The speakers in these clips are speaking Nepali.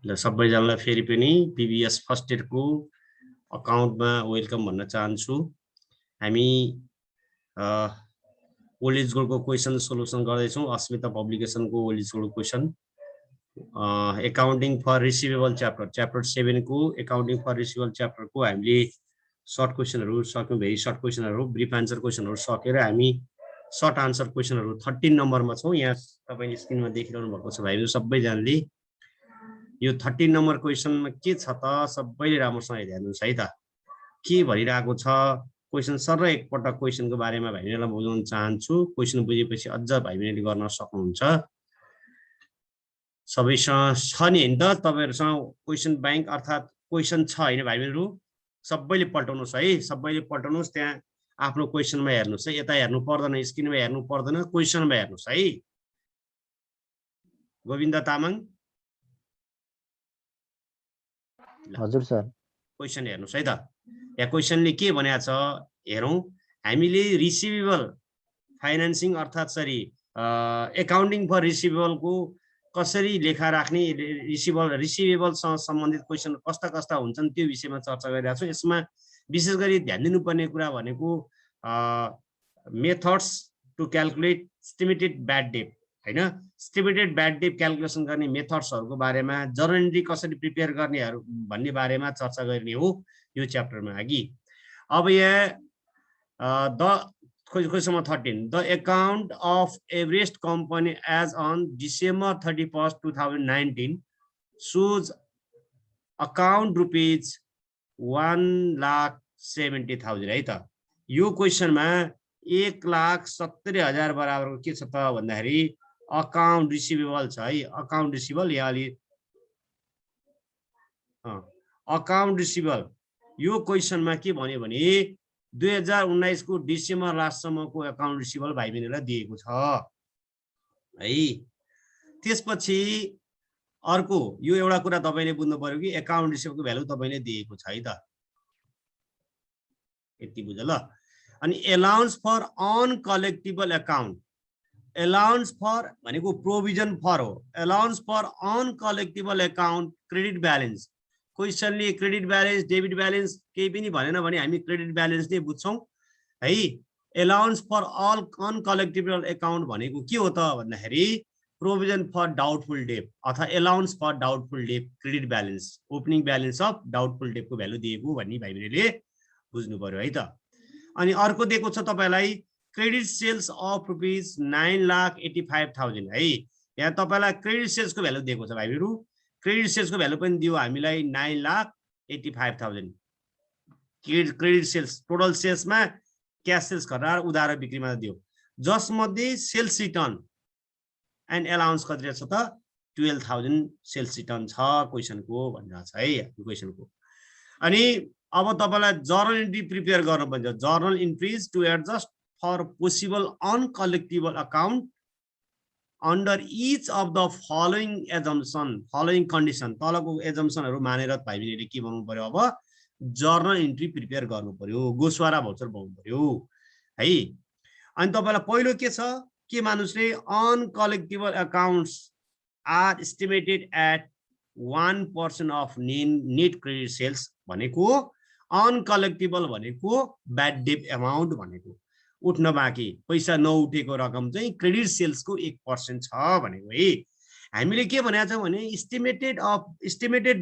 ल सबैजनालाई फेरि पनि पीबीएस फर्स्ट इयरको अकाउन्टमा वेलकम भन्न चाहन्छु। हामी ओल्ड एज गोल्डको क्वेसन सोल्युसन गर्दैछौँ। अस्मिता पब्लिकेसनको old age gold question accounting for receivable chapter 7 को एकाउन्टिङ फर रिसिभेबल च्याप्टरको हामीले सर्ट क्वेसनहरू सक्यौँ। भेरी सर्ट क्वेसनहरू, ब्रिफ आन्सर क्वेसनहरू सकेर हामी सर्ट आन्सर क्वेसनहरू 13 नम्बरमा छौँ। यहाँ तपाईले स्क्रिनमा देखिरहनु भएको छ भाइहरु सबैजनाले। यो 13 नम्बर क्वेसनमा के छ त सबैले राम्रोसँग हेर्नुस् है त के भनिरहेको छ। क्वेसन सर एकपटक क्वेसनको बारेमा भाइहरुलाई बुझाउन चाहन्छु। क्वेसन बुझेपछि अझ भाइहरुले गर्न सक्नुहुन्छ। सबैसँग छ नि हैन त तपाईहरुसँग क्वेसन बैंक अर्थात क्वेसन छ हैन भाइहरु। सबैले पल्टाउनुस् है, सबैले पल्टाउनुस्। त्यहाँ आफ्नो क्वेसनमा हेर्नुस् है, यता हेर्नु पर्दैन, स्क्रिनमा हेर्नु पर्दैन, क्वेसनमा हेर्नुस् है। गोविन्द तामाङ हजुर सर, क्वेसन हेर्नुस् है त। यहाँ क्वेसनले के भनेको छ हेरौं। हामीले रिसिभेबल फाइनान्सिङ अर्थात सरी एकाउन्टिङ फर रिसिभेबलको कसरी लेखा राख्ने, रिसिभेबलसँग सम्बन्धित क्वेसन कस्ता कस्ता हुन्छन् त्यो विषयमा चर्चा गरिरहेको छु। यसमा विशेष गरी ध्यान दिनुपर्ने कुरा भनेको methods to calculate estimated bad debt हैन। एस्टिमेटेड ब्याड डेट क्याल्कुलेसन गर्ने मेथड्सहरुको बारेमा, जर्नल एन्ट्री कसरी प्रिपेयर गर्नेहरु भन्ने बारेमा चर्चा गर्ने हो यो च्याप्टरमा अघि। अब यहाँ the question 13 the account of Everest company as on December 31, 2019 shows account rupees 1,70,000 है त। यो क्वेसनमा 1,70,000 बराबरको के छ त भन्दाखेरि अकाउन्ट रिसिभेबल छ है। अकाउन्ट रिसिभेबल यहाँ अलि अकाउन्ट रिसिभेबल यो क्वेसनमा के भन्यो भने 2019 को डिसेम्बर लास्टसम्मको अकाउन्ट रिसिभेबल भाइ बहिनीलाई दिएको छ है। त्यसपछि अर्को यो एउटा कुरा तपाईले बुझ्नु पर्यो कि अकाउन्ट रिसिभेबलको भ्यालु तपाईले दिएको छ है त, यति बुझ ल। अनि allowance for uncollectible account, allowance for भनेको प्रोभिजन फर हो। Allowance for uncollectible account credit balance. क्वेसनले क्रेडिट ब्यालेन्स डेबिट ब्यालेन्स केही पनि भनेन भने हामी क्रेडिट ब्यालेन्स नै बुझ्छौं है। Allowance for all uncollectible account भनेको के हो त भन्दाखेरि प्रोभिजन फर डाउटफुल डेट अथवा allowance for doubtful debt credit balance, opening balance of doubtful डेटको भ्यालु दिएको भन्ने भाइहरुले बुझ्नु पर्यो है त। अनि अर्को दिएको छ तपाईलाई क्रेडिट सेल्स अफ रुपीज 9,85,000 है। यहाँ तपाईलाई क्रेडिट सेल्सको भ्यालु दिएको छ भाइहरु। क्रेडिट सेल्सको भ्यालु पनि दियो हामीलाई 9,85,000। क्रेडिट सेल्स टोटल सेल्समा क्याश सेल्स गरेर उधार बिक्रीमा दियो। जसमध्ये सेल्स रिटर्न एन्ड अलाउन्स कति छ त 12,000 सेल्स रिटर्न छ क्वेसनको भनिरहेको छ है क्वेसनको। अनि अब तपाईलाई जर्नल एन्ट्री प्रिपेयर गर्नुपर्छ। Journal entries to adjust for possible uncollectible account under each of the following assumption, following condition. तलको एजम्पसनहरु मानेर भाइ बहिनीले के भन्नु पर्यो, अब जर्नल एन्ट्री प्रिपेयर गर्नु पर्यो, गोस्वारा भौचर पाउनु पर्यो है। अनि तपाईलाई पहिलो के छ के मानुस् रे, uncollectible accounts are estimated at 1% of net credit sales भनेको अनकलेक्टिबल भनेको ब्याड डेट अमाउन्ट भनेको उठ्न बाँकी पैसा नउठेको रकम चाहिँ क्रेडिट सेल्सको 1% छ भनेको है। हामीले के भनेको छौं भने एस्टिमेटेड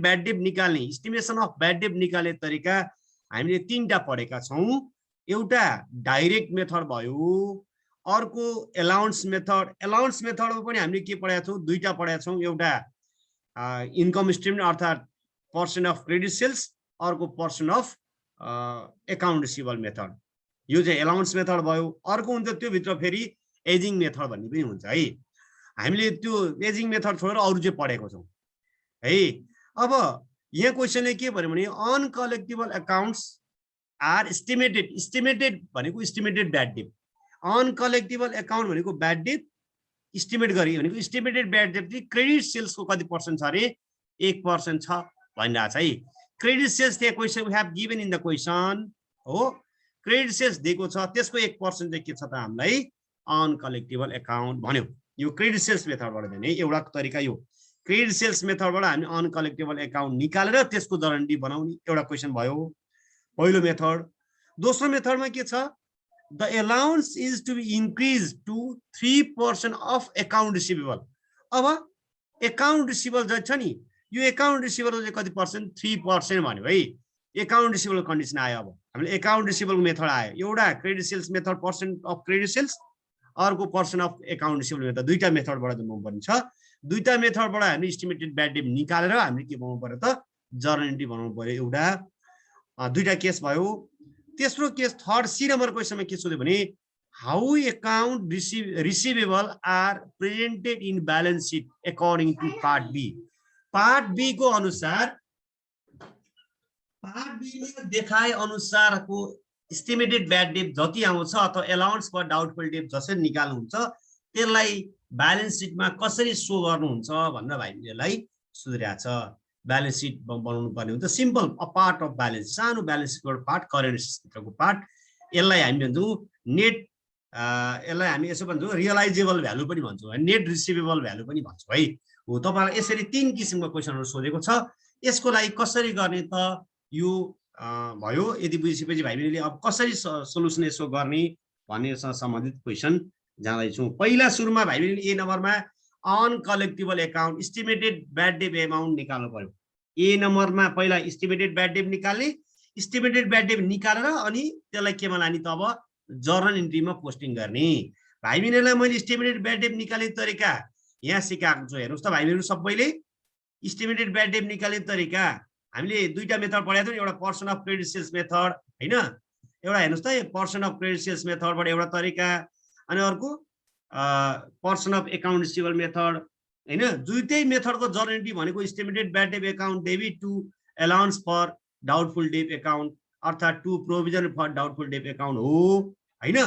ब्याड डेट निकाल्ने, एस्टिमेसन अफ ब्याड डेट निकाल्ने तरिका हामीले 3टा पढेका छौं। एउटा डाइरेक्ट मेथड भयो, अर्को अलाउन्स मेथड। अलाउन्स मेथडमा पनि हामीले के पढेका छौं, 2टा पढेका छौं। एउटा इन्कम स्टेटमेन्ट अर्थात पर्सेन्ट अफ क्रेडिट सेल्स, अर्को percent of account receivable method. यो चाहिँ अलाउन्स मेथड भयो। अर्को हुन्छ त्यो भित्र फेरि एजिङ मेथड भन्ने पनि हुन्छ है। हामीले त्यो एजिङ मेथड छोडेर अरु चाहिँ पढेको छौं है। अब यहाँ क्वेसनले के भन्यो भने uncollectible accounts are estimated, estimated भनेको estimated bad debt, uncollectible account भनेको ब्याड डेट एस्टिमेट गरे भनेको एस्टिमेटेड ब्याड डेट चाहिँ क्रेडिट सेल्सको कति पर्सेन्ट छ रे, 1% छ भनिरहेको छ है। क्रेडिट सेल्स त्यहाँ question we have given in the question हो, क्रेडिट सेल्स दिएको छ, त्यसको 1% चाहिँ के छ त हामीलाई अनकलेक्टिबल अकाउन्ट भन्यो। यो क्रेडिट सेल्स मेथडबाट दिने एउटा तरिका यो। क्रेडिट सेल्स मेथडबाट हामी अनकलेक्टेबल एकाउन्ट निकालेर त्यसको जर्नल बनाउने एउटा क्वेसन भयो पहिलो मेथड। दोस्रो मेथडमा के छ, the allowance is to be increase to 3% of account receivable. अब एकाउन्ट रिसिभेबल जो छ नि, यो एकाउन्ट रिसिभेबल चाहिँ कति पर्सेन्ट, 3% भन्यो है। एकाउन्ट रिसिभेबल कन्डिसन आयो। अब हामीले एकाउन्ट रिसिभेबल मेथड आयो, एउटा credit sales method percent of credit sales, अर्को percent of account receivable method. दुईटा मेथडबाट बनाउनु पर्ने छ। दुईटा मेथडबाट हामीले इस्टिमेटेड ब्याड डेट निकालेर हामीले के बनाउनु पर्यो त, जर्नल एन्ट्री बनाउनु पर्यो एउटा। दुईटा केस भयो। तेस्रो केस थर्ड सी नम्बर क्वेसनमा के सोध्यो भने how account receivable are presented in balance sheet according to part B. Part B को अनुसार, पार्ट बी में देखाए अनुसारको इस्टिमेटेड ब्याड डेट जति आउँछ अथवा अलाउन्स फर डाउटफुल डेट जसरी निकाल्नुहुन्छ त्यसलाई ब्यालेन्स सिटमा कसरी सो गर्नुहुन्छ भनेर भाइहरूलाई सुझिरहेको छ। ब्यालेन्स सिट बनाउनु पर्ने हुन्छ, simple a part of balance, सानो ब्यालेन्स सिटको पार्ट, करेन्ट सिटको पार्ट। यसलाई हामी भन्छौँ नेट, यसलाई हामी यसो भन्छौँ रियलाइजेबल भ्यालु पनि भन्छौँ, नेट रिसिभेबल भ्यालु पनि भन्छौँ है। हो, तपाईँलाई यसरी 3 किसिमको क्वेसनहरू सोधेको छ। यसको लागि कसरी गर्ने त यो भयो। यदि बुझिसकेपछि भाइबहिनीले अब कसरी सोलुसन यसो गर्ने भन्नेसँग सम्बन्धित क्वेसन जाँदैछौँ। पहिला सुरुमा भाइबहिनीले ए नम्बरमा uncollectible account estimated bad date amount निकाल्नु पर्यो। ए नम्बरमा पहिला इस्टिमेटेड ब्याड डेट निकाल्ने, इस्टिमेटेड ब्याड डेट निकालेर अनि त्यसलाई केमा लाने त, अब जर्नल इन्ट्रीमा पोस्टिङ गर्ने। भाइबहिनीलाई मैले इस्टिमेटेड ब्याड डेट निकाल्ने तरिका यहाँ सिकाएको छु। हेर्नुहोस् त भाइबहिनीहरू सबैले, इस्टिमेटेड ब्याड डेट निकाल्ने तरिका हामीले दुईटा मेथड पढाएको थियौँ, एउटा percent of credit sales method हैन, एउटा हेर्नुहोस् त पर्सन अफ क्रेडिट सेल्स मेथडबाट एउटा तरिका, अनि अर्को percent of account receivable method हैन। दुईटै मेथडको जर्नल एन्ट्री भनेको estimated bad debt account debit to allowance for doubtful debt account अर्थात् to provision for doubtful debt account हो हैन।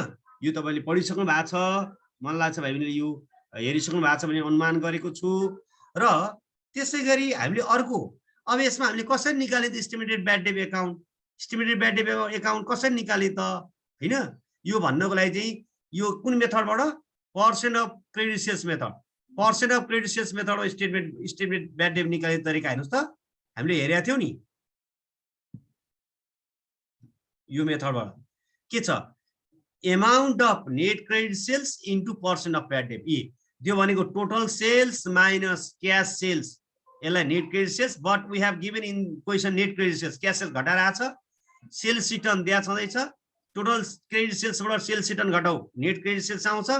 यो तपाईले पढिसक्नु भएको छ, मन लाग्छ भाइबहिनीले यो हेरिसक्नु भएको छ भने अनुमान गरेको छु। र त्यसैगरी हामीले अर्को, अब यसमा हामीले कसरी निकाले त estimated bad debt account, estimated bad debt account कसरी निकाले त हैन। यो भन्नको लागि चाहिँ यो कुन मेथडबाट, percent of credit sales method, percent of credit sales method estimated bad debt निकाल्ने तरिका हेर्नुहोस् त हामीले हेरेका थियौँ नि। यो मेथडबाट के छ, amount of net credit sales into percent of bad debt. त्यो भनेको total sales minus cash sales, यसलाई net credit sales, but we have given in question net credit sales, cash sales घटाएर आएको छ, सेल्स रिटर्न दिया छँदैछ, टोटल क्रेडिट सेल्सबाट सेल्स रिटर्न घटाउ नेट क्रेडिट सेल्स आउँछ,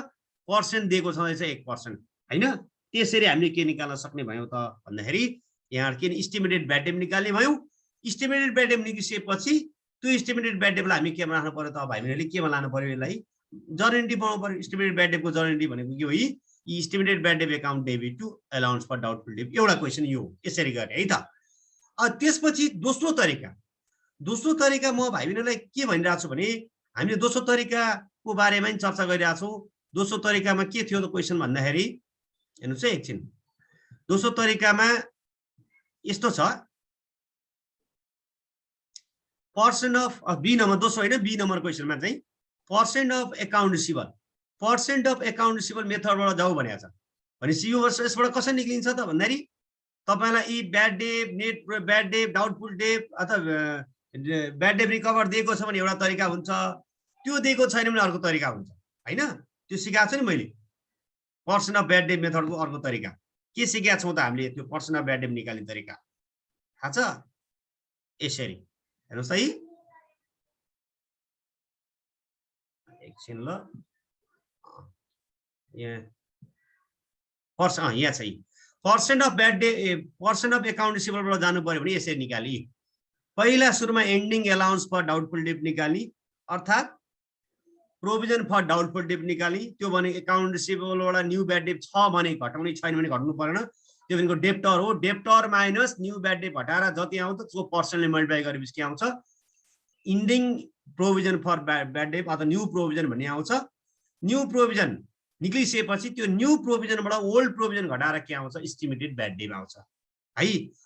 पर्सेन्ट दिएको छँदैछ 1% हैन। त्यसरी हामीले के निकाल्न सक्ने भयौँ त भन्दाखेरि यहाँ के इस्टिमेटेड ब्याड डेट निकाल्ने भयौँ। इस्टिमेटेड ब्याड डेट निकालेपछि त्यो इस्टिमेटेड ब्याड डेटलाई हामी केमा राख्नु पर्यो त भाइबहिनीले, केमा लानु पर्यो, यसलाई जर्नल एन्ट्री बनाउनु पर्यो। इस्टिमेटेड ब्याड डेटको जर्नल एन्ट्री भनेको के हो, estimated bad debt account debit to allowance for doubtful debt, एउटा क्वेसन यो यसरी गर्ने है त। त्यसपछि दोस्रो तरिका म भाइबहिनीलाई के भनिरहेको छु भने हामीले दोस्रो तरिकाको बारेमा नि चर्चा गरिरहेको छौँ। दोस्रो तरिकामा के थियो त क्वेसन भन्दाखेरि हेर्नुहोस् है एकछिन, दोस्रो तरिकामा यस्तो छ, पर्सेन्ट अफ बी नम्बर, दोस्रो होइन बी नम्बर क्वेसनमा चाहिँ percent of account receivable, percent of account receivable मेथडबाट जाऊ भनेको छ। भनेपछि यो यसबाट कसरी निक्लिन्छ त भन्दाखेरि तपाईँलाई यी bad date, net bad date, doubtful debt अथवा ब्याड डेट रिकभर दिएको छ भने एउटा तरिका हुन्छ, त्यो दिएको छैन भने अर्को तरिका हुन्छ हैन। त्यो सिकाएको छु नि मैले, पर्सेन्ट अफ ब्याड डेट मेथडको अर्को तरिका के सिकाएको छौँ त हामीले, त्यो पर्सेन्ट अफ ब्याड डेट निकाल्ने तरिका थाहा छ। यसरी हेर्नुहोस् है एकछिन, ल यहाँ यहाँ छ, percent of bad debt, percent of account रिसिभेबलबाट जानु पर्यो भने यसरी निकाली। पहिला सुरुमा ending allowance for doubtful debt निकाली, अर्थात् प्रोभिजन फर डाउटफुल डेट निकाली। त्यो भने एकाउन्ट रिसिभेबलबाट न्यू ब्याड डेट छ भने घटाउने, छैन भने घट्नु परेन, त्यो भनेको डेप्टर हो। Debtor minus new bad debt घटाएर जति आउँछ त्यसको पर्सेन्टले मल्टिप्लाई गरेपछि के आउँछ, ending provision for bad debt अथवा न्यू प्रोभिजन भन्ने आउँछ। न्यू प्रोभिजन निक्लिसकेपछि त्यो न्यू प्रोभिजनबाट ओल्ड प्रोभिजन घटाएर के आउँछ, इस्टिमेटेड ब्याड डेट आउँछ है।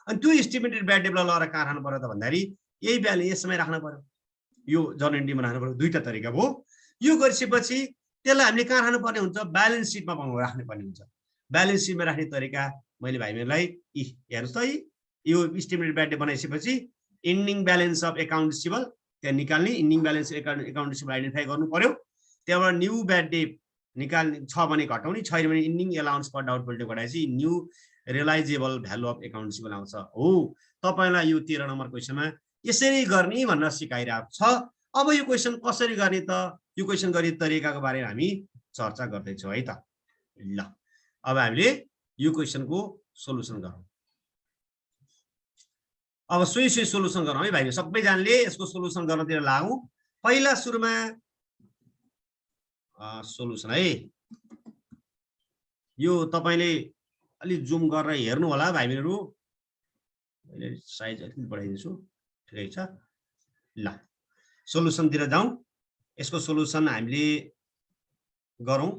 अनि त्यो इस्टिमेटेड ब्याड डेटलाई लगेर कहाँ राख्नु पर्यो त भन्दाखेरि यही भ्यालु यसमै राख्नु पर्यो, यो जर्नल एन्ट्रीमा राख्नु पर्यो। दुईटा तरिका भयो। यो गरिसकेपछि त्यसलाई हामीले कहाँ राख्नु पर्ने हुन्छ, ब्यालेन्स सिटमा राख्नु पर्ने हुन्छ। ब्यालेन्स सिटमा राख्ने तरिका मैले भाइहरूलाई हेर्नुस् त यो इस्टिमेटेड ब्याड डेट बनाइसकेपछि ending balance of account receivable त्यहाँ निकाल्ने ending balance account receivable identify गर्नु पर्यो त्यहाँबाट न्यू ब्याड डेट निकाल्ने छ भने घटाउने छैन भने इन्डिङ एलाउन्स फर डाउटफुल घटाएपछि new realisable value of account receivable आउँछ हो तपाईलाई यो 13 नम्बर क्वेसनमा यसरी गर्ने भनेर सिकाइरहेको छ अब यो क्वेसन कसरी गर्ने त यो क्वेसन गर्ने तरिकाको बारेमा हामी चर्चा गर्दै छौं है त ल अब हामीले यो क्वेसनको सोलुसन गरौँ अब सोही सोलुसन गरौँ है भाइ सबैजनाले यसको सोलुसन गर्नतिर लागौं पहिला सुरुमा सोलुसन है यो तपाईले अलि जुम गरेर हेर्नु होला भाइहरु मैले साइज अलि बढाइदिन्छु ठिकै छ ल सोलुसन तिर जाउँ यसको सोलुसन हामीले गरौँ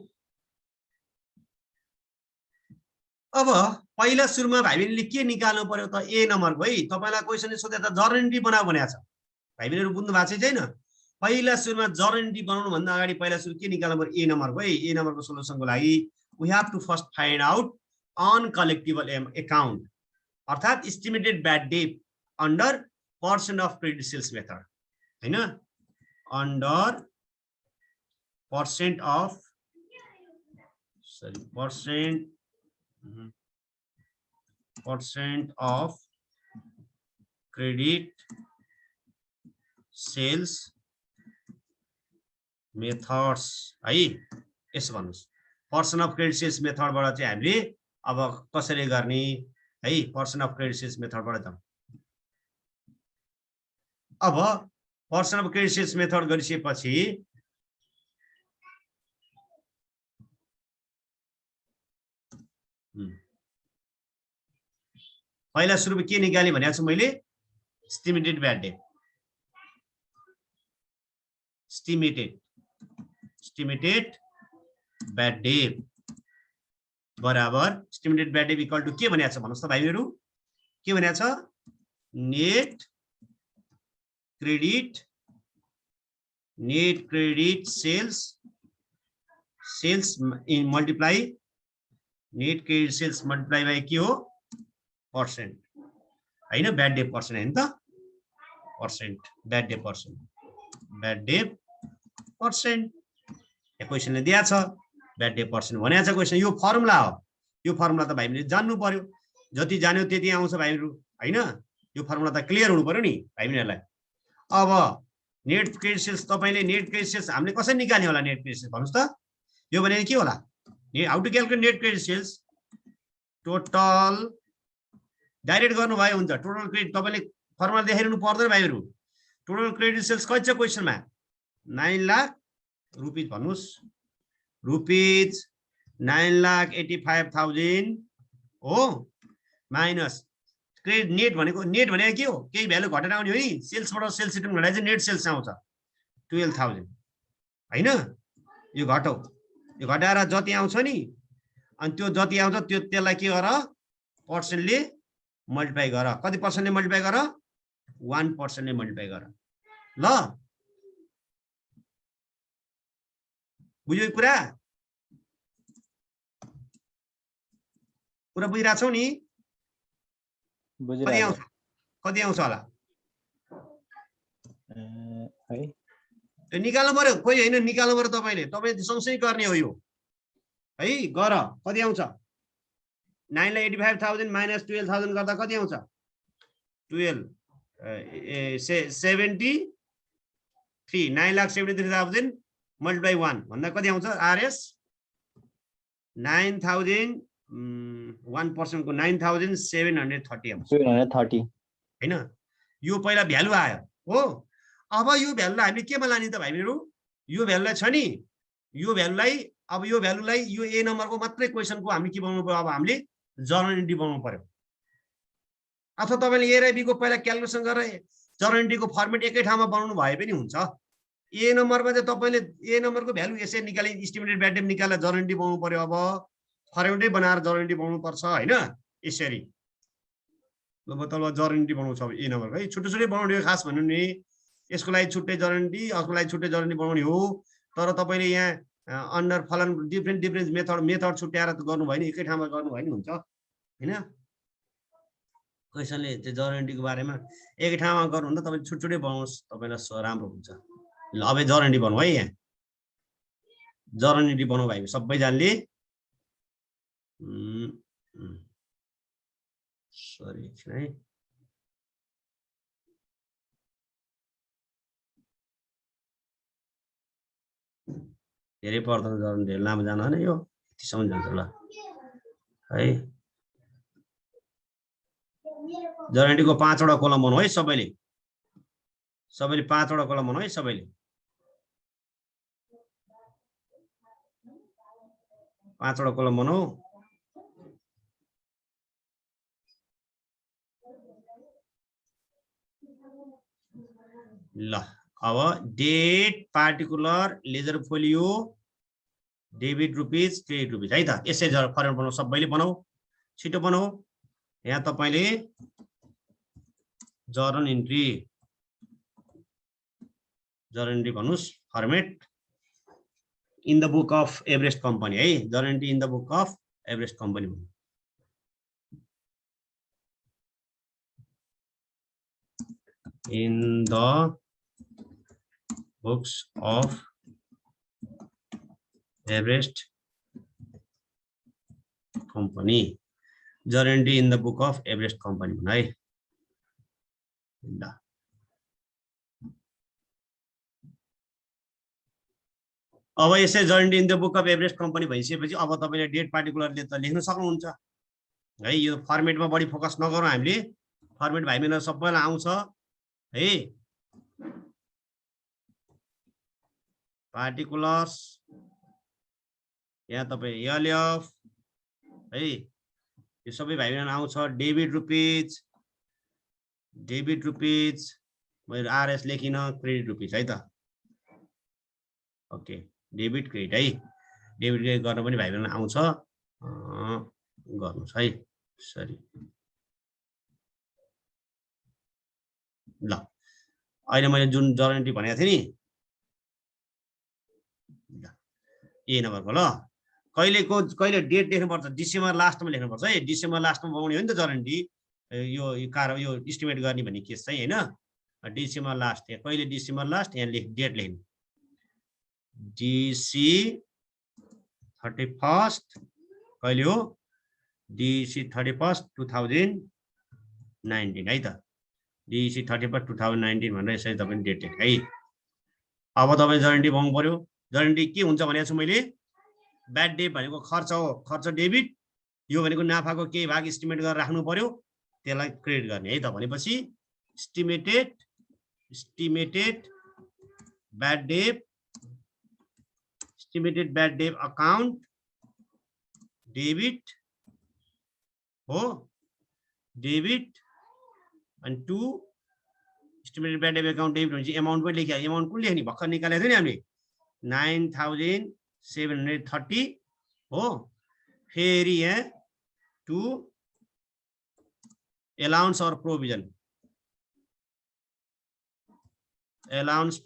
अब पहिला सुरुमा भाइबेनले के निकाल्नु पर्यो त ए नम्बर है तपाईलाई क्वेशनले सोधे त जर्नल एन्ट्री बनाऊ भनेको छ भाइबेनहरु बुझ्नु भएको छैन पहिला सुरुमा जर्नल एन्ट्री बनाउनु भन्दा अगाडि पहिला सुरु के निकाल्नु पर्यो ए नम्बर है ए नम्बरको सोलुसनको लागि we have to first find out uncollectible account अर्थात estimated bad debt under percent of credit sales method हैन under percent of credit sales methods है यसो भन्नुस् पर्सन अफ क्रेडिट सेल्स मेथडबाट चाहिँ हामीले अब कसरी गर्ने है पर्सन अफ क्रेडिट सेल्स मेथडबाट जाउँ अब percent of credit sales method गरिसकेपछि पहिला सुरुमा के निकाले भनेको छु मैले estimated bad debt estimated bad debt बराबर estimated bad debt equal to के भनेको छ भन्नुस् त भाइहरु के भनेको छ net credit sales in multiply net credit sales multiply by के हो पर्सेन्ट हैन ब्याड डेट पर्सेन्ट हैन त पर्सेन्ट ब्याड डेट पर्सेन्ट यो क्वेशनले दिया छ ब्याड डेट पर्सेन्ट भनेको छ क्वेशन यो फर्मुला हो यो फर्मुला त भाइले जान्नु पर्यो जति जान्यो त्यति आउँछ भाइहरु हैन यो फर्मुला त क्लियर हुनु पर्यो नि भाइहरुलाई अब नेट क्रेडिट सेल्स तपाईले नेट क्रेडिट सेल्स हामीले कसरी निकाल्ने होला नेट क्रेडिट सेल्स भन्नुस् त यो भने के होला how to calculate net credit sales total direct गर्नु भयो हुन्छ टोटल क्रेडिट तपाईले फर्मुला देखाइरहनु पर्दैन भाइहरु टोटल क्रेडिट सेल्स कति छ क्वेशनमा 9 लाख रुपीज भन्नुस् रुपीज 9,85,000 हो माइनस क्रेडिट नेट भनेको के हो केही भ्यालु घटेर आउने हो नि सेल्सबाट सेल्स रिटर्न घटाए चाहिँ नेट सेल्स आउँछ 12,000 हैन यो घटाउ यो घटाएर जति आउँछ नि अनि त्यो जति आउँछ त्यो त्यसलाई के गर पर्सेन्टले मल्टिप्लाई गर कति पर्सेन्टले मल्टिप्लाई गर 1% ले मल्टिप्लाई गर ल बुझ्यो कुरा बुझिरा छौ नि कति आउँछ होला है त्यो निकाल्नु पर्यो खोइ हैन निकाल्नु पर्यो तपाईले सँगसँगै गर्ने हो यो है गर कति आउँछ 9,85,000 माइनस 12,000 गर्दा कति आउँछ 73 9,73,000 मल्टिप्लाई 1 भन्दा कति आउँछ आरएस 9,000 1% को 9,730 आउँछ 730 हैन यो पहिला भ्यालु आयो हो अब यो भ्यालुलाई हामीले केमा लाने त भाइहरु यो भ्यालुलाई छ नि यो भ्यालुलाई अब यो भ्यालुलाई यो ए नम्बरको मात्रै क्वेशनको हामी के बनाउनु पर्यो अब हामीले जर्नल एन्ट्री बनाउनु पर्यो अथवा तपाईले ए र बी को पहिला क्याल्कुलेसन गरेर जर्नल एन्ट्रीको फर्मेट एकै ठाउँमा बनाउनु भए पनि हुन्छ ए नम्बरमा चाहिँ तपाईले ए नम्बरको भ्यालु यसै निकाले एस्टिमेटेड ब्याड डेट निकालेर जर्नल एन्ट्री बनाउनु पर्यो अब फर्मेटै बनाएर जर्नल एन्ट्री बनाउनु पर्छ हैन यसरी अब तपाईले जर्नल एन्ट्री बनाउँछ अब ए नम्बर है छुट्टै छुट्टै बनाउने खास भन्नु नि यसको लागि छुट्टै जर्नल एन्ट्री अर्को लागि छुट्टै जर्नल एन्ट्री बनाउने हो तर तपाईले यहाँ अन्डर फलन डिफरेन्ट मेथड छुट्याएर त गर्नु भयो नि, एकै ठाउँमा गर्नु भयो नि हुन्छ हैन। क्वेसनले त्यो जर्नलिटीको बारेमा एकै ठाउँमा गर्नुहुन्छ तपाईले छुटछुटै बनाउनुहोस्, तपाईलाई राम्रो हुन्छ। ल अब जर्नलिटी बनाऊ है, यहाँ जर्नलिटी बनाऊ भाइ सबैजनाले। सरी है, धेरै पर्दैन जर्नलिटी, लामो जानु होइन यो यतिसम्म जान्छ ल है। जर्नलिटीको 5 वटा कलम बनाऊ है सबैले, 5 वटा कलम बनाऊ है सबैले, 5 वटा कलम बनाऊ। ल अब date, particular, ledger folio, debit rupees, credit rupees है त। यसै फर्मेट बनाऊ, सबैले बनाऊ, छिटो बनाऊ। यहाँ तपाईले जर्नल इन्ट्री भन्नुस्, format in the book of Everest company है, journal entry in the book of Everest company भन्नु। In the books of Everest company, journal entry in the book of Everest company भन्नु है। ल अब यसै journal in the book of Everest company भइसकेपछि अब तपाईले डेट पार्टिकुलरले त लेख्न सक्नुहुन्छ है। यो फर्मेटमा बढी फोकस नगरौँ हामीले, फर्मेट भाइ बहिनीहरु सबैलाई आउँछ है। पार्टिकुलर्स यहाँ तपाई एलएफ है, यो सबै भाइ बहिनीहरु आउँछ। डेबिट रुपिज मैले आरएस लेखिन, क्रेडिट रुपिज है त। ओके, डेबिट क्रेडिट है, डेबिट क्रेडिट गर्न पनि भाइ बहिनीहरु आउँछ, गर्नुस् है। सरी ल अहिले मैले जुन जर्नल इन्ट्री भनेको थिएँ नि, ए नम्बरको ल कहिले डेट लेख्नुपर्छ, डिसेम्बर लास्टमा लेख्नुपर्छ है। डिसेम्बर लास्टमा बनाउने हो नि त जर्नल इन्ट्री, यो इस्टिमेट गर्ने भन्ने केस चाहिँ हैन। डिसेम्बर लास्ट, यहाँ कहिले डिसेम्बर लास्ट, यहाँ डेट लेख्नु DC 31 कहिले हो, DC 31 2019 है त। DC 31 2019 भनेर यसरी तपाईले डेट लेख्नु है। अब तपाईले जर्नल इन्ट्री बनाउनु पर्यो। जर्नल इन्ट्री के हुन्छ भनेको छु मैले, ब्याड डेट भनेको खर्च हो, खर्च डेबिट, यो भनेको नाफाको केही भाग इस्टिमेट गरेर राख्नु पर्यो, त्यसलाई क्रेडिट गर्ने है त। भनेपछि estimated bad debt account debit हो, डेबिट अनि to estimated bad debt account debit भनेपछि अमाउन्ट पनि लेख्या, अमाउन्ट कुन लेख्ने भर्खर निकालेको थियो नि हामीले 9730 हो। फेरि यहाँ to allowance or provision, allowance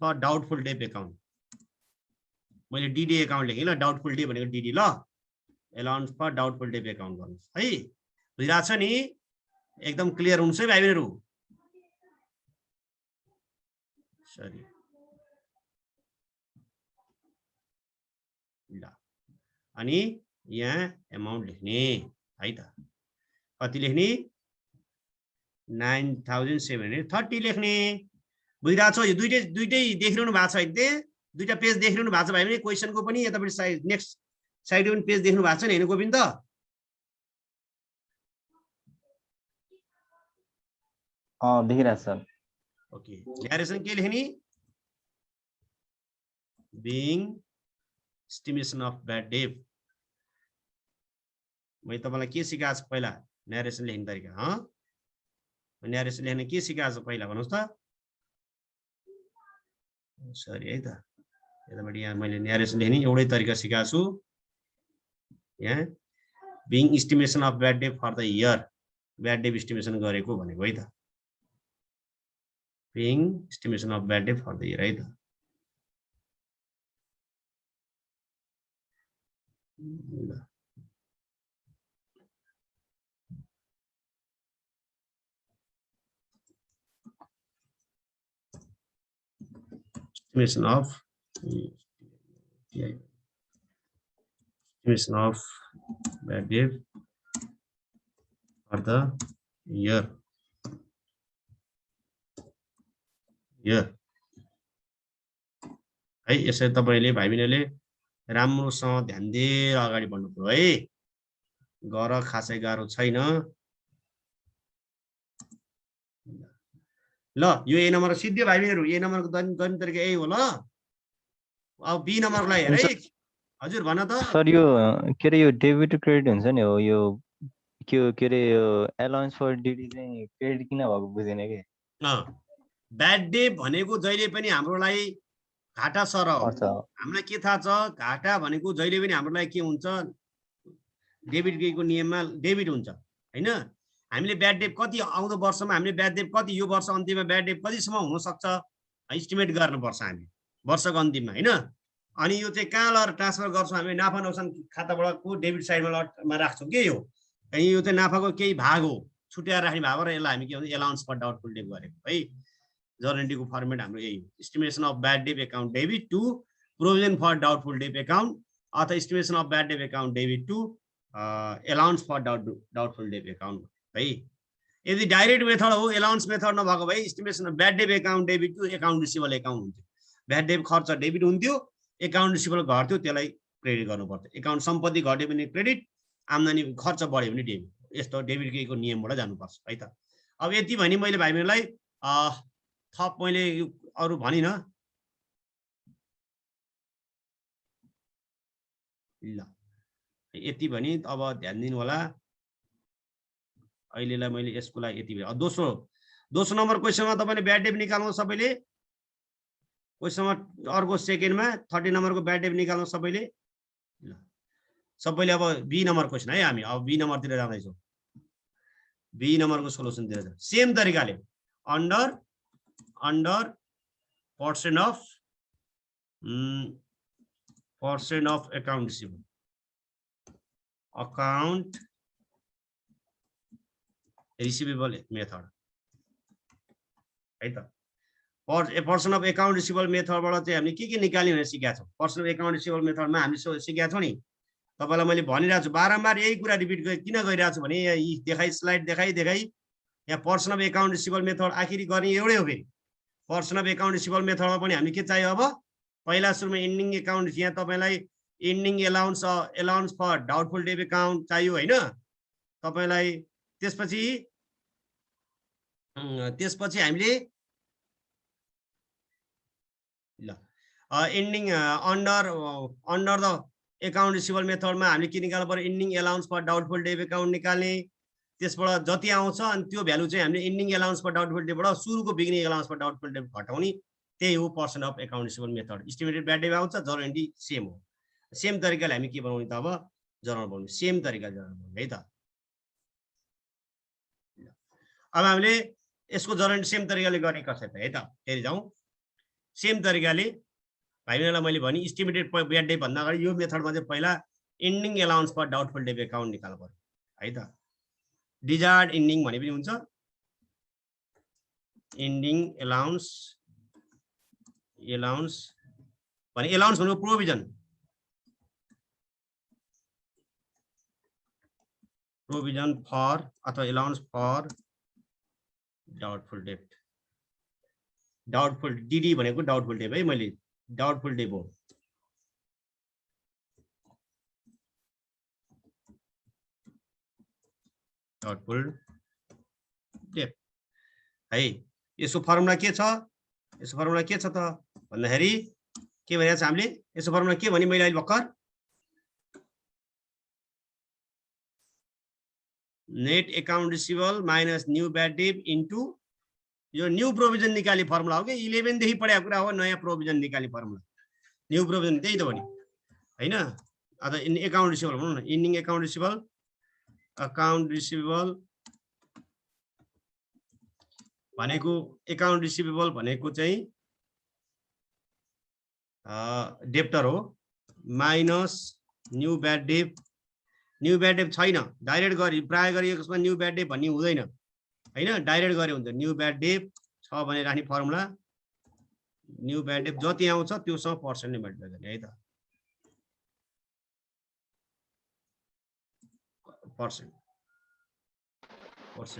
for doubtful debt account, मैले DD account लेखेँ ल, doubtful debt भनेको DD ल, allowance for doubtful debt account गर्नुस् है। बुझिरहेको छ नि, एकदम क्लियर हुन्छ है भाइ बहिनीहरु। सरी ल अनि यहाँ अमाउन्ट लेख्ने है त, कति लेख्ने 9730 लेख्ने। बुझिरहेको छ, यो दुईटै देखिरहनु भएको छ है, दुईटा पेज देखिरहनु भएको छ भाइ बहिनी, क्वेशनको पनि यतापट्टि साइड नेक्स्ट साइड पनि पेज देख्नु भएको छ नि हैन गोविन्द? देखिरहेछ सर। ओके, न्यारेसन के लेख्ने, being estimation of bad date. मैले तपाईलाई के सिकाएको छु पहिला, न्यारेसन लेख्ने तरिका न्यारेसन लेख्ने के सिकाएको छु पहिला भन्नुस् त। सरी है त, यतापट्टि यहाँ मैले न्यारेसन लेख्ने एउटै तरिका सिकाएको छु। यहाँ being estimation of bad debt for the year, bad debt estimation गरेको भनेको है त, being estimation of bad debt for the year है त। Estimation of bad debt for the year. है यसरी तपाईले भाइ बहिनीले राम्रोसँग ध्यान दिएर अगाडि बढ्नु पर्यो है। गर खासै गाह्रो छैन। ल यो ए नम्बर सिद्धि भाइ बहिनीहरु ए नम्बरको गणित तरिका यही हो ल। अब बी नम्बरको लागि हेर है। हजुर भन त सर यो के रे यो डेबिट क्रेडिट हुन्छ नि हो यो के रे यो अलाउन्स फर डिडी चाहिँ क्रेडिट किन भएको बुझेन के। ब्याड डेट भनेको जहिले पनि हाम्रो लागि घाटा सर हो। अच्छा हामीलाई के थाहा छ घाटा भनेको जहिले पनि हाम्रो लागि के हुन्छ डेबिट क्रेडिटको नियममा डेबिट हुन्छ हैन। हामीले ब्याड डेट कति आउँदो वर्षमा हामीले ब्याड डेट कति यो वर्ष अन्तिममा ब्याड डेट कतिसम्म हुन सक्छ एस्टिमेट गर्नुपर्छ हामी वर्षको अन्तिममा हैन। अनि यो चाहिँ कहाँ लगेर ट्रान्सफर गर्छौँ हामी नाफा नोक्सान खाताबाट को डेबिट साइडमा राख्छौँ के यो। अनि यो चाहिँ नाफाको केही भाग हो छुट्याएर राख्ने भाग र यसलाई हामी के भन्छ एलाउन्स फर डाउटफुल डेट गरेको है। जर्नलीको फर्मेट हाम्रो यही हो। Estimation of bad debt account debit to provision for doubtful debt account अथवा estimation of bad debt account debit to allowance for doubtful debt account है। यदि डाइरेक्ट मेथड हो एलाउन्स मेथड नभएको भए estimation of bad debt account debit to account receivable account हुन्थ्यो। ब्याड डेट खर्च डेबिट हुन्थ्यो अकाउन्ट रिसिभेबल घट्थ्यो त्यसलाई क्रेडिट गर्नु पर्थ्यो। अकाउन्ट सम्पत्ति घट्यो भने क्रेडिट आम्दानी खर्च बढ्यो भने डेबिट। यस्तो डेबिट केको नियमबाट जानुपर्छ है त। अब यति भने मैले भाइ बहिनीलाई थप मैले अरु भनिन ल यति भनी अब ध्यान दिनु होला। अहिलेलाई मैले यसको लागि यति भयो। दोस्रो नम्बर क्वेशनमा तपाईले ब्याड डेट निकाल्नु सबैले। क्वेशनमा अर्को सेकेन्डमा 30 नम्बरको ब्याड डेट निकाल्नु सबैले। ल सबैले अब बी नम्बर क्वेशन है हामी अब बी नम्बरतिर जाँदै छौं। बी नम्बरको सोलुसनतिर जाऊ। सेम तरिकाले under percent of account receivable method है त। पर्सन अफ अकाउन्ट रिसिभेबल मेथडबाट चाहिँ हामीले के निकाल्ने भनेर सिकेका छौँ। पर्सन अफ अकाउन्ट रिसिभेबल मेथडमा हामीले सिकेका छौँ नि। तपाईलाई मैले भनिरहेको छु बारम्बार यही कुरा रिपिट किन गरिरहेको छु भने देखाइ स्लाइड देखाइ यहाँ person of account receivable method आखिरी गर्ने एउटै हो। फेरि पर्सन अफ अकाउन्ट रिसिभेबल मेथडमा पनि हामीले के चाहियो अब पहिला सुरुमा एन्डिङ अकाउन्ट यहाँ तपाईलाई ending allowance for doubtful debt account चाहियो हैन। तपाईलाई त्यसपछि हामीले ल ending under the account receivable मेथडमा हामीले के निकाल्नु पर्यो ending allowance for doubtful debt account निकाल्ने। त्यसबाट जति आउँछ अनि त्यो भ्यालु चाहिँ हामीले एन्डिङ एलाउन्स फर डाउटफुल डेटबाट सुरुको beginning allowance for doubtful debt घटाउने। त्यही हो percent of account receivable method. Estimated bad debt आउँछ जर्नल एन्ट्री सेम हो। सेम तरिकाले हामी के बनाउने त अब जर्नल बनाउने सेम तरिकाले जर्नल बनाउने है त। अब हामीले यसको जर्नल सेम तरिकाले गर्ने कसरी त है त फेरि जाउँ। सेम तरिकाले भाइ बहिनीलाई मैले भने एस्टिमेटेड ब्याड डेट भन्दा अगाडि यो मेथडमा चाहिँ पहिला ending allowance for doubtful debt account निकाल्नु पर्यो है त। डिजायर्ड एन्डिङ भने पनि हुन्छ। एन्डिङ एलाउन्स भने एलाउन्स भनेको प्रोभिजन फर अथवा allowance for doubtful debt. Doubtful DD भनेको डाउटफुल डेट है। मैले डाउटफुल डेट हो डाउटफुल डेट है। यसको फर्मुला के छ? यसको फर्मुला के छ त भन्दाखेरि के भनेको छ हामीले यसको फर्मुला के भने मैले अहिले भर्खर net account receivable minus new bad date into यो न्यू प्रोभिजन निकाल्ने फर्मुला हो कि 11 देखि पढेको कुरा हो। नयाँ प्रोभिजन निकाल्ने फर्मुला न्यू प्रोभिजन त्यही त हो नि हैन। अथवा अकाउन्ट रिसिभेबल भनौँ न एन्डिङ अकाउन्ट रिसिभेबल भनेको अकाउन्ट रिसिभेबल भनेको चाहिँ डेप्टर हो माइनस न्यू ब्याड डेट छैन, डाइरेक्ट गरी प्राय गरी यसमा न्यू ब्याड डेट भन्ने हुँदैन हैन, डाइरेक्ट गरे हुन्छ। न्यू ब्याड डेट छ भने राख्ने फर्मुला न्यू ब्याड डेट जति आउँछ त्योसँग पर्सेन्टले मल्टिप्लाई गर्ने है त, पर्सेन्ट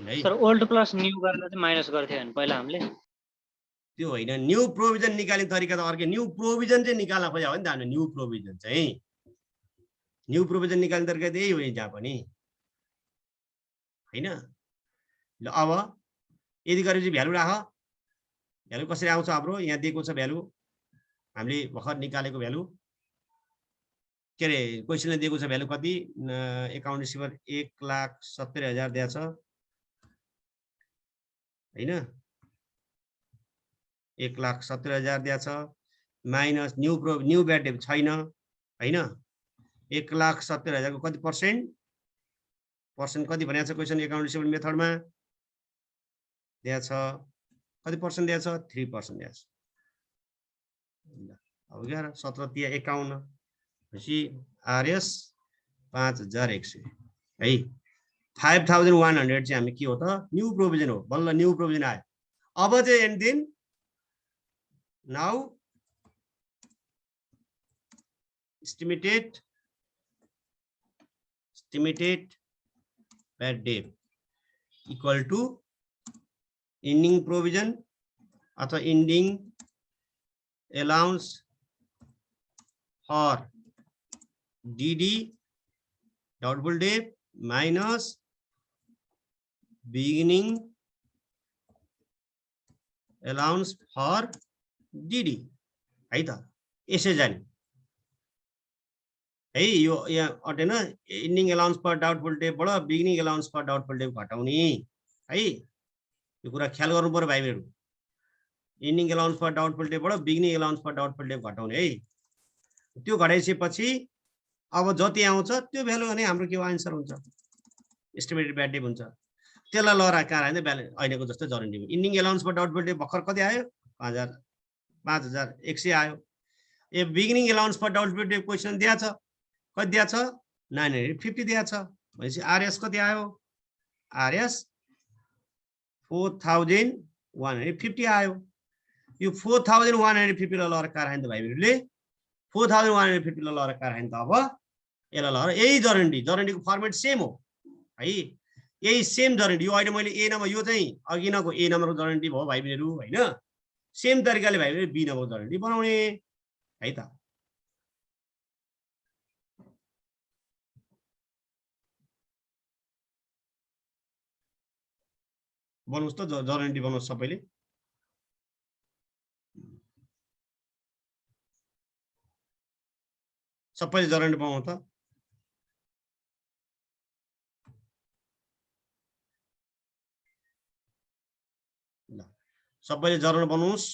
है सर ओल्ड प्लस न्यू गरेर चाहिँ माइनस गर्थ्यो भने पहिला हामीले त्यो होइन। न्यू प्रोभिजन निकाल्ने तरिका त अर्कै, न्यू प्रोभिजन चाहिँ निकाल्न खोज्यो भने त हामीले न्यू प्रोभिजन चाहिँ न्यू प्रोभिजन निकाल्ने तरिका त्यही हो जहाँ पनि हैन। ल अब यदि गरेपछि भ्यालु राख, भ्यालु कसरी आउँछ हाम्रो यहाँ दिएको छ भ्यालु हामीले भर्खर निकालेको भ्यालु के अरे क्वेसनले दिएको छ भ्यालु कति एकाउन्ट रिसिभर 1,70,000 दिएको छ हैन, 1,70,000 दिएको छ माइनस न्यू ब्याड डेट छैन हैन, 1,70,000 को कति पर्सेन्ट कति भनेको छ क्वेसन एकाउन्ट रिसिभर मेथडमा दिएको छ कति पर्सेन्ट दिएको छ 3% दिएको छ। अब 11 17 3 51 पछि आरएस 5,100 है, 5,100 चाहिँ हामी के हो त न्यू प्रोभिजन हो, बल्ल न्यू प्रोभिजन आयो। अब चाहिँ and then now estimated bad debt equal to ending provision अथवा ending allowance for DD doubtful debt minus beginning allowance for DD है त, यसै जाने है। यो यहाँ अटेन एन्डिङ अलाउन्स फर डाउटफुल डेटबाट beginning allowance for doubtful debt घटाउने है, यो कुरा ख्याल गर्नु पर्यो भाइहरु। एन्डिङ अलाउन्स फर डाउटफुल डेटबाट beginning allowance for doubtful debt घटाउने है। त्यो घटाइसकेपछि अब जति आउँछ त्यो भ्यालु भने हाम्रो के आन्सर हुन्छ एस्टिमेटेड ब्याड डेट हुन्छ। त्यसलाई लहरा कारण ब्यालेन्स अहिलेको जस्तो जरुरी हो। Ending allowance for doubtful debt भर्खर कति आयो 5,100 आयो। ए beginning allowance for doubtful debt question दिया छ कति दिया छ 950 दिया छ भनेपछि आरएस कति आयो आरएस 4,150 आयो। यो 4,150 लाई लहरा कारण त भाइहरुले 4,150 लाई लहरा कारण त अब यसलाई लहरा यही जरेन्टीको फर्मेट सेम हो है, यही सेम जरेन्टी। यो अहिले मैले ए नम्बर यो चाहिँ अघिनको ए नम्बरको जरेन्टी भयो भाइहरु हैन, सेम तरिकाले भाइहरु बी नम्बरको जरेन्टी बनाउने है त। बनाउस् त जरेन्टी बनाउस् सबैले। सबैले जरेन्टी बनाउनु त। ल सबैले जरेन्टी बनाउस्।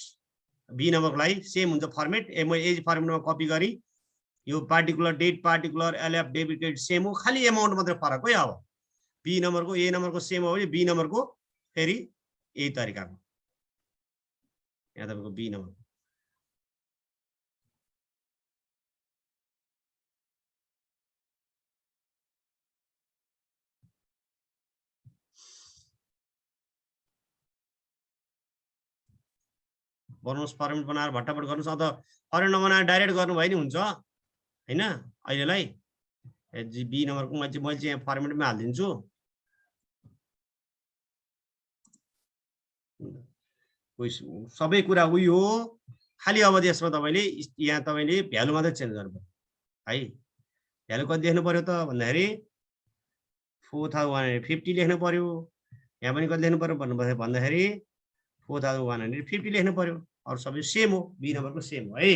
बी नम्बरको लागि सेम हुन्छ फर्मेट। म एज फर्मेटमा कपी गरी यो particular date particular LF debit credit same हो, खाली अमाउन्ट मात्र फरक हो। अब बी नम्बरको ए नम्बरको सेम हो भने बी नम्बरको फेरि यही तरिकाको यहाँ तपाईको बी नम्बर बनाउस्। फर्मेट बनाएर भट्टाभट गर्नुस्। अथवा फर्मेट नबनाएर डाइरेक्ट गर्नुभयो नि हुन्छ हैन। अहिलेलाई बी नम्बरको मैले चाहिँ यहाँ फर्मेटमै हालिदिन्छु। सबै कुरा उही हो, खाली अब यसमा तपाईले यहाँ तपाईले भ्यालु मात्रै चेन्ज गर्नु है। भ्यालु कति लेख्नु पर्यो त भन्दाखेरि 4,150 लेख्नु पर्यो। यहाँ पनि कति लेख्नु पर्यो भन्दाखेरि 4,150 लेख्नु पर्यो। अरु सबै सेम हो, बी नम्बरको सेम हो है।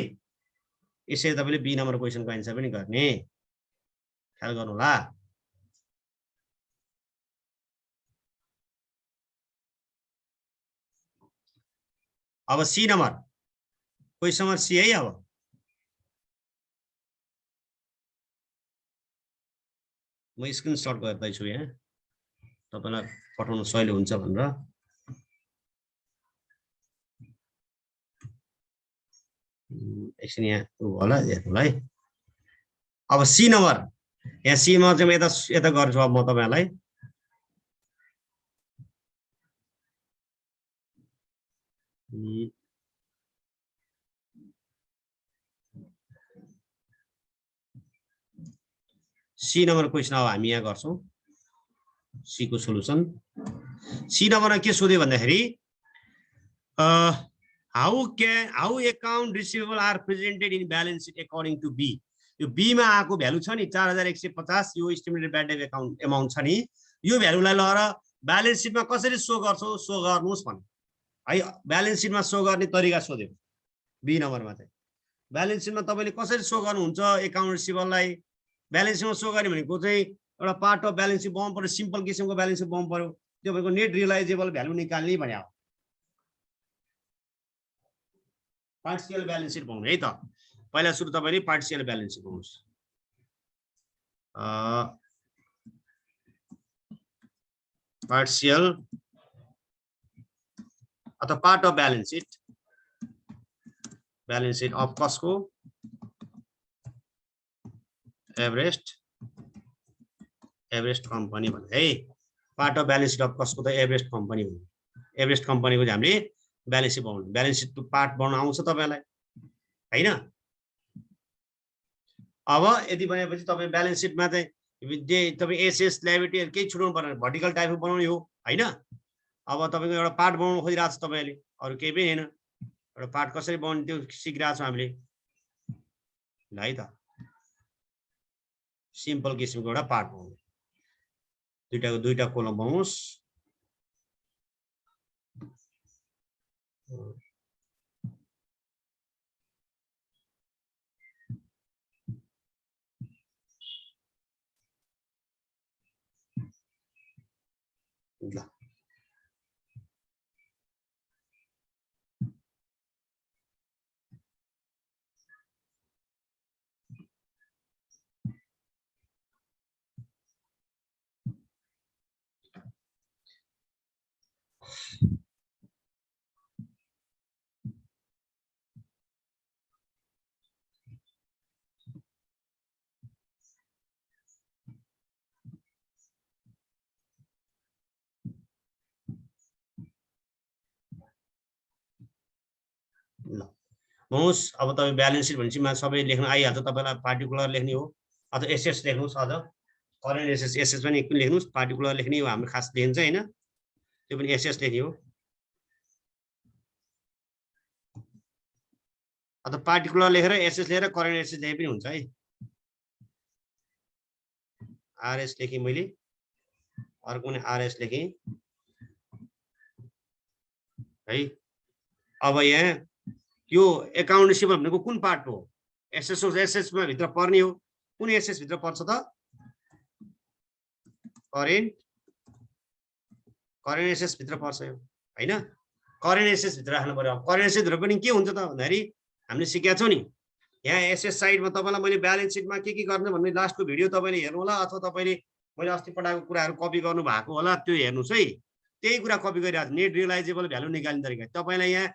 यसरी तपाईले बी नम्बर क्वेसनको आन्सर पनि गर्ने ख्याल गर्नु होला। अब C number question number C है। अब म स्क्रिनशट गर्दैछु यहाँ तपाईलाई पठाउन सजिलो हुन्छ भनेर। एकछिन यहाँ होला हेर्नुलाई। अब सी नम्बर यहाँ सी मा चाहिँ म यता यता गर्छु अब म तपाईहरुलाई सी नम्बर क्वेशन अब हामी यहाँ गर्छौं सी को सोलुसन सी नम्बरमा के सोध्यो भन्दाखेरि how account receivable are presented in balance sheet according to B यो बी मा आको भ्यालु छ नि 4150 यो estimated bad debt account amount छ नि यो भ्यालुलाई लएर ब्यालेन्स शीटमा कसरी सो गर्छौ सो गर्नुस् भन्छ है ब्यालेन्स शीटमा सो गर्ने तरिका सोध्यो बी नम्बरमा चाहिँ ब्यालेन्स शीटमा तपाईले कसरी सो गर्नुहुन्छ अकाउन्ट रिसिभेबललाई ब्यालेन्स शीटमा सो गर्ने भनेको चाहिँ एउटा पार्ट अफ ब्यालेन्स शीट बनाउनु पर्यो सिम्पल किसिमको ब्यालेन्स शीट बनाउनु पर्यो त्यो भनेको नेट रियलाइजेबल भ्यालु निकाल्ने भने हो पार्शियल ब्यालेन्स शीट बनाउनु है त पहिला सुरु तपाईले पार्शियल ब्यालेन्स शीट बनाउनुस् पार्शियल अथवा part of balance sheet of कसको एभरेस्ट कम्पनी भन्छ है part of balance sheet of कसको त एभरेस्ट कम्पनी भन्छ एभरेस्ट कम्पनीको चाहिँ हामीले ब्यालेन्स शीट बनाउनु ब्यालेन्स शीट पार्ट बनाउन आउँछ तपाईलाई हैन अब यदि भनेपछि तपाई ब्यालेन्स शीटमा चाहिँ तपाई एसेस लायबिलिटी केही छुटाउनु पर्दैन भर्टिकल टाइपको बनाउने हो हैन अब तपाईको एउटा पार्ट बनाउन खोजिरहेको छ तपाईले अरु केही पनि हैन एउटा पार्ट कसरी बनाउने त्यो सिकिरहेको छौं हामीले ल है त सिम्पल किसिमको एउटा पार्ट बनाउने दुईटा कोलम बनाउनुस् ल भन्नुस् अब तपाई ब्यालेन्स शीट भनेपछि मा सबै लेख्न आइहाल्छ तपाईलाई पार्टिकुलर लेख्ने हो अथवा एसेस लेख्नुस् अझ करेन्ट एसेस पनि एक पनि लेख्नुस् पार्टिकुलर लेख्ने हो हाम्रो खास लेख्न्छ हैन त्यो पनि एसेस लेख्ने हो अथवा पार्टिकुलर लेखेर एसेस लेखेर करेन्ट एसेस लेखे पनि हुन्छ है आरएस लेखेँ मैले अर्को पनि आरएस लेखेँ है अब यहाँ यो अकाउन्ट रिसिभेबल भनेको कुन पार्ट हो एसेस मा भित्र पर्ने हो कुन एसेस भित्र पर्छ त करेन्ट एसेस भित्र पर्छ यो हैन करेन्ट एसेस भित्र राख्नु पर्यो करेन्ट एसेस भित्र पनि के हुन्छ त भन्दाखेरि हामीले सिकेका छौं नि यहाँ एसेस साइडमा तपाईलाई मैले ब्यालेन्स शीटमा के गर्ने भन्ने लास्टको भिडियो तपाईले हेर्नु होला अथवा तपाईले मैले अस्ति पठाएको कुराहरु कपी गर्नु भएको होला त्यो हेर्नुस् है त्यही कुरा कपी गरिराख्नु नेट रियलाइजेबल भ्यालु निकाल्ने तरिका तपाईलाई यहाँ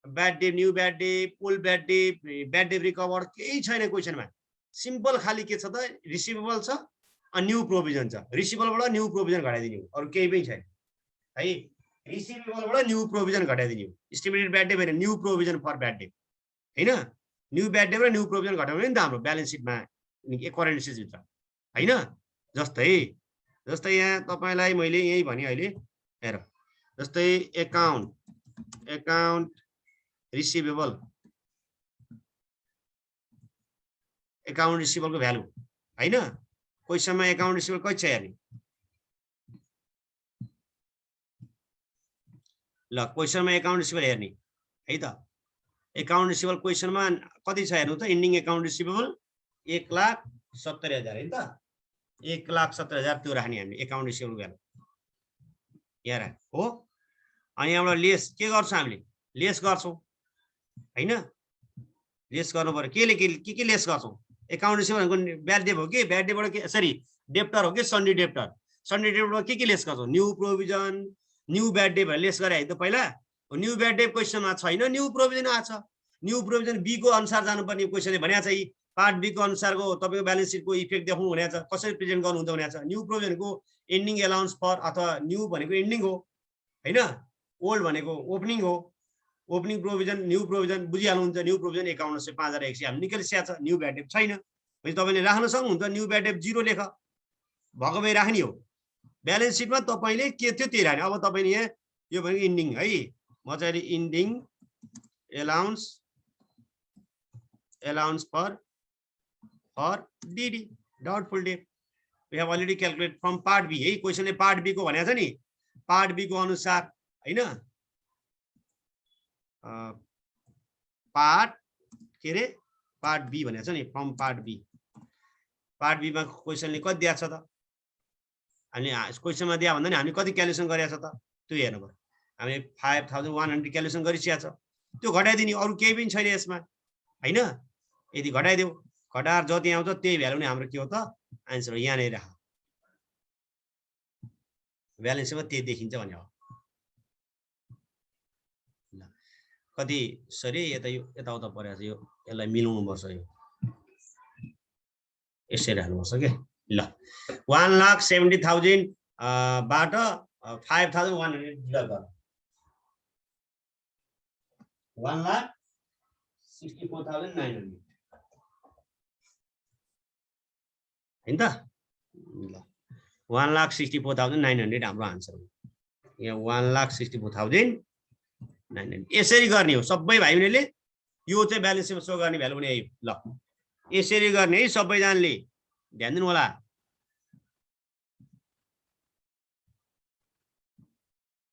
bad debt new bad debt पुल ब्याड डेट रिकभर केही छैन क्वेशनमा सिम्पल खाली के छ त रिसिभेबल छ अनि न्यू प्रोभिजन छ रिसिभेबलबाट न्यू प्रोभिजन घटाइदिने हो अरु केही पनि छैन है रिसिभेबलबाट न्यू प्रोभिजन घटाइदिने हो एस्टिमेटेड ब्याड डेट भने new provision for bad debt हैन न्यू ब्याड डेट र न्यू प्रोभिजन घटाउने नि त हाम्रो ब्यालेन्स शीटमा करेन्ट एसेस भित्र हैन जस्तै यहाँ तपाईलाई मैले यही भने अहिले हेर जस्तै अकाउन्ट रिसिभेबल को भ्यालु हैन क्वेशनमा अकाउन्ट रिसिभेबल कति छ हेर्ने ल क्वेशनमा अकाउन्ट रिसिभेबल हेर्ने है त अकाउन्ट रिसिभेबल क्वेशनमा कति छ हेर्नु त एन्डिङ अकाउन्ट रिसिभेबल 1,70,000 हैन त 1,70,000 त्यो राख्ने हामी अकाउन्ट रिसिभेबल भ्यालु यहाँ राख हो अनि यहाँबाट लेस के गर्छौं हामीले लेस गर्छौं हैन लेस गर्नु पर्यो के लेस गर्छौं अकाउन्ट रिसिभेबल भनेको ब्याड डेट हो कि ब्याड डेटबाट के सरी डेप्टर हो कि सन्डी डेप्टरबाट के लेस गर्छौं new provision new bad date भनेर लेस गरे है त पहिला न्यू ब्याड डेट क्वेशनमा छैन न्यू प्रोभिजन आछ न्यू प्रोभिजन बी को अनुसार जानुपर्ने क्वेशनले भनेको छ पार्ट बी को अनुसारको तपाईको ब्यालेन्स सिटको इफेक्ट देखाउनु भनेको छ, कसरी प्रेजेन्ट गर्नुहुन्छ भनेको छ। न्यू प्रोभिजनको एन्डिङ अलाउन्स फर अथवा न्यू भनेको एन्डिङ हो हैन, ओल्ड भनेको ओपनिङ हो। ओपनिङ प्रोभिजन न्यू प्रोभिजन बुझिहाल्नुहुन्छ। न्यू प्रोभिजन 51,5,100 हामी निकालिसकेको छ, न्यू ब्याड डेट छैन। भने तपाईले राख्न सक्नुहुन्छ, न्यू ब्याड डेट 0 लेख, भएको भए राख्ने हो। ब्यालेन्स सिटमा तपाईले के थियो त्यही राख्ने। अब तपाईले यहाँ यो भनेको एन्डिङ है, मजाले ending allowance for DD doubtful debt we have already calculate from part B. है क्वेशनले पार्ट बी को भनेको छ नि, पार्ट बी को अनुसार हैन, पार्ट के रे पार्ट बी भनेको छ नि, from part B. Part B मा क्वेशनले कति दिएको छ त, हामी क्वेशनमा दिया भन्दा नि हामी कति क्याल्कुलेसन गरेको छ त त्यो हेर्नु पर्यो। हामीले 5100 क्याल्कुलेसन गरिसकेको छ, त्यो घटाइदिने, अरु केही पनि छैन यसमा हैन। यदि घटाइदेऊ, घटाएर जति आउँछ त्यही भ्यालु नै हाम्रो के हो त आन्सर हो। यहाँ नै राख, ब्यालेन्समा त्यही देखिन्छ भने हो। कति सरी यता यो यताउता परेको छ, यो यसलाई मिलाउनु पर्छ, यो यसरी राख्नुपर्छ के। ल 1,70,000 बाट 5,100 डिडक्ट गर, 1,64,900 हैन त। ल 1,64,900 हाम्रो आन्सर हो। यहाँ 1,64,900 यसरी गर्ने हो सबै भाइ बहिनीले। यो चाहिँ ब्यालेन्स सिटमा सो गर्ने भ्यालु पनि यही। ल यसरी गर्ने है सबैजनाले, ध्यान दिनु होला।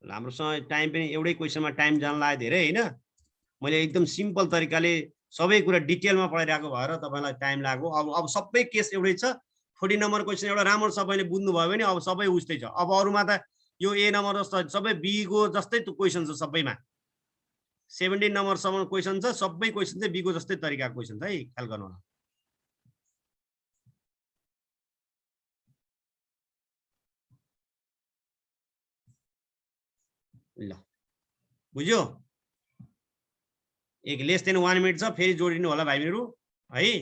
हाम्रोसँग टाइम पनि एउटै क्वेशनमा टाइम जान लाग्यो धेरै हैन। मैले एकदम सिम्पल तरिकाले सबै कुरा डिटेलमा पढाइरहेको भएर तपाईलाई टाइम लाग्यो। अब सबै केस एउटै छ। 40 नम्बर क्वेशन एउटा राम्रो सबैले बुझ्नु भयो भने अब सबै उस्तै छ। अब अरुमा त यो ए नम्बर जस्तो सबै बी को जस्तै क्वेशन छ सबैमा। 17 नम्बर सम्म क्वेशन छ, सबै क्वेशन चाहिँ बी को जस्तै तरिकाको क्वेशन छ है, ख्याल गर्नु होला। ल बुझ्यो, एक लेस देन 1 मिनट छ, फेरि जोडिनु होला भाइ बहिनीहरु है।